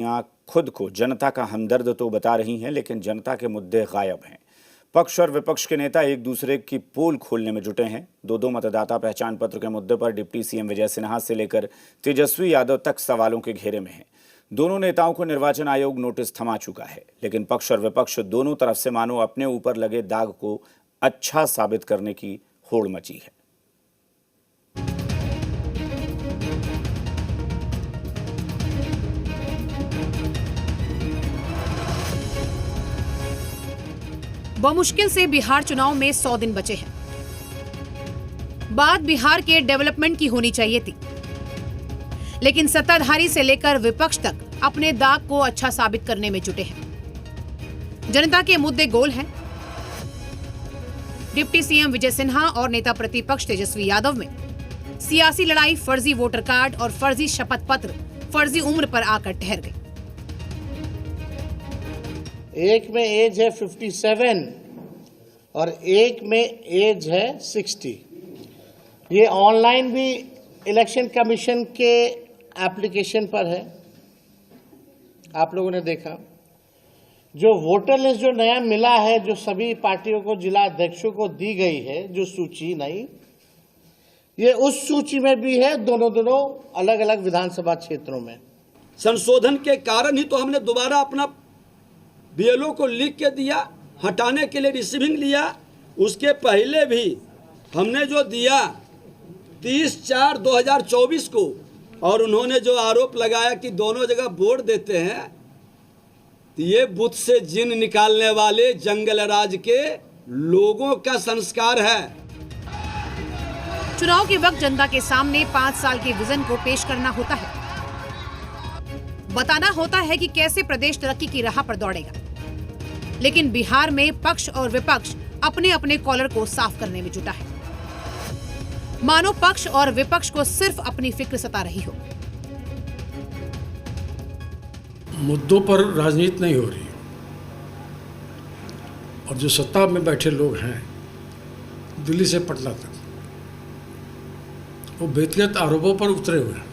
यहाँ खुद को जनता का हमदर्द तो बता रही हैं, लेकिन जनता के मुद्दे गायब हैं। पक्ष और विपक्ष के नेता एक दूसरे की पोल खोलने में जुटे हैं। दो मतदाता पहचान पत्र के मुद्दे पर डिप्टी सीएम विजय सिन्हा से लेकर तेजस्वी यादव तक सवालों के घेरे में हैं। दोनों नेताओं को निर्वाचन आयोग नोटिस थमा चुका है, लेकिन पक्ष और विपक्ष दोनों तरफ से मानो अपने ऊपर लगे दाग को अच्छा साबित करने की होड़ मची है। बमुश्किल से बिहार चुनाव में 100 दिन बचे हैं। बात बिहार के डेवलपमेंट की होनी चाहिए थी, लेकिन सत्ताधारी से लेकर विपक्ष तक अपने दाग को अच्छा साबित करने में जुटे हैं। जनता के मुद्दे गोल हैं। डिप्टी सीएम विजय सिन्हा और नेता प्रतिपक्ष तेजस्वी यादव में सियासी लड़ाई फर्जी वोटर कार्ड और फर्जी शपथ पत्र, फर्जी उम्र पर आकर ठहर गई। एक में एज है 57 और एक में एज है 60। ये ऑनलाइन भी इलेक्शन कमीशन के एप्लीकेशन पर है, आप लोगों ने देखा। जो वोटर लिस्ट जो नया मिला है, जो सभी पार्टियों को, जिला अध्यक्षों को दी गई है, जो सूची नहीं, ये उस सूची में भी है, दोनों अलग अलग विधानसभा क्षेत्रों में। संशोधन के कारण ही तो हमने दोबारा अपना बीएलओ को लिख के दिया, हटाने के लिए रिसीविंग लिया। उसके पहले भी हमने जो दिया 30/4/2024 को, और उन्होंने जो आरोप लगाया कि दोनों जगह वोट देते हैं, तो ये बुत से जिन निकालने वाले जंगल राज के लोगों का संस्कार है। चुनाव के वक्त जनता के सामने 5 साल के विजन को पेश करना होता है, बताना होता है कि कैसे प्रदेश तरक्की की राह पर दौड़ेगा। लेकिन बिहार में पक्ष और विपक्ष अपने अपने कॉलर को साफ करने में जुटा है। मानो पक्ष और विपक्ष को सिर्फ अपनी फिक्र सता रही हो। मुद्दों पर राजनीति नहीं हो रही, और जो सत्ता में बैठे लोग हैं दिल्ली से पटना तक, वो व्यक्तिगत आरोपों पर उतरे हुए हैं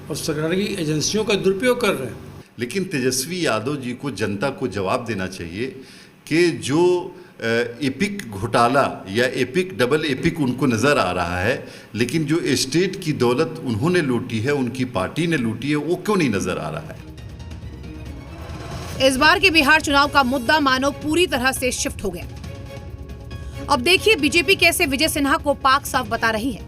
और सरकारी एजेंसियों का दुरुपयोग कर रहे हैं। लेकिन तेजस्वी यादव जी को जनता को जवाब देना चाहिए कि जो एपिक घोटाला या एपिक डबल एपिक उनको नज़र आ रहा है, लेकिन जो स्टेट की दौलत उन्होंने लूटी है, उनकी पार्टी ने लूटी है, वो क्यों नहीं नज़र आ रहा है। इस बार के बिहार चुनाव का मुद्दा मानो पूरी तरह से शिफ्ट हो गया। अब देखिए बीजेपी कैसे विजय सिन्हा को पाक साफ बता रही है,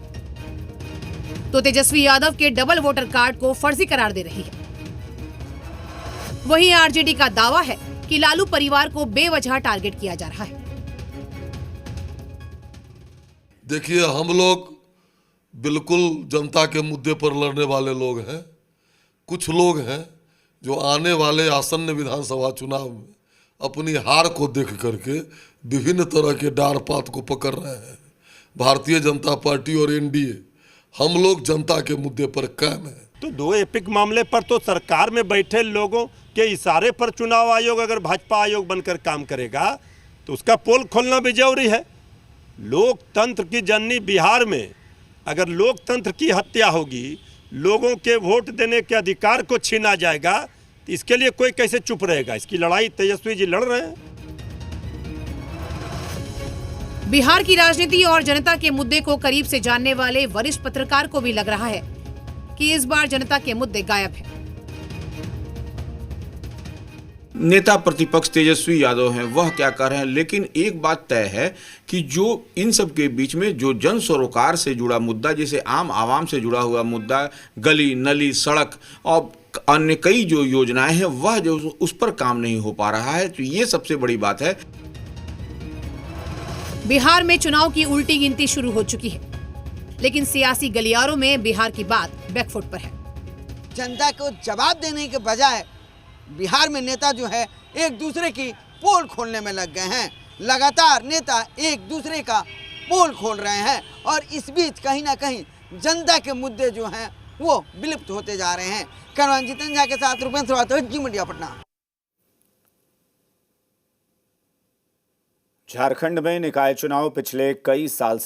तो तेजस्वी यादव के डबल वोटर कार्ड को फर्जी करार दे रही है। वहीं आरजेडी का दावा है कि लालू परिवार को बेवजह टारगेट किया जा रहा है। देखिए, हम लोग बिल्कुल जनता के मुद्दे पर लड़ने वाले लोग हैं। कुछ लोग हैं जो आने वाले आसन्न विधानसभा चुनाव में अपनी हार को देख करके विभिन्न तरह के डार पात को पकड़ रहे हैं। भारतीय जनता पार्टी और एनडीए, हम लोग जनता के मुद्दे पर कायम हैं। तो 2 एपिक मामले पर तो सरकार में बैठे लोगों के इशारे पर चुनाव आयोग अगर भाजपा आयोग बनकर काम करेगा तो उसका पोल खोलना भी जरूरी है। लोकतंत्र की जननी बिहार में अगर लोकतंत्र की हत्या होगी, लोगों के वोट देने के अधिकार को छीना जाएगा, तो इसके लिए कोई कैसे चुप रहेगा। इसकी लड़ाई तेजस्वी जी लड़ रहे हैं। बिहार की राजनीति और जनता के मुद्दे को करीब से जानने वाले वरिष्ठ पत्रकार को भी लग रहा है कि इस बार जनता के मुद्दे गायब हैं। नेता प्रतिपक्ष तेजस्वी यादव हैं, वह क्या कर रहे हैं, लेकिन एक बात तय है कि जो इन सब के बीच में जो जन सरोकार से जुड़ा मुद्दा, जैसे आम आवाम से जुड़ा हुआ मुद्दा, गली नली सड़क और अन्य कई जो योजनाएं हैं, वह जो उस पर काम नहीं हो पा रहा है। तो ये सबसे बड़ी बात है। बिहार में चुनाव की उल्टी गिनती शुरू हो चुकी है, लेकिन सियासी गलियारों में बिहार की बात बैकफुट पर है। जनता को जवाब देने के बजाय बिहार में नेता जो है एक दूसरे की पोल खोलने में लग गए हैं। लगातार नेता एक दूसरे का पोल खोल रहे हैं और इस बीच कहीं ना कहीं जनता के मुद्दे जो हैं वो विलुप्त होते जा रहे हैं। कैमरामैन जितेंद्र झा के साथ रुपेंद्र श्रीवास्तव, जी मीडिया, पटना। झारखंड में निकाय चुनाव पिछले कई साल से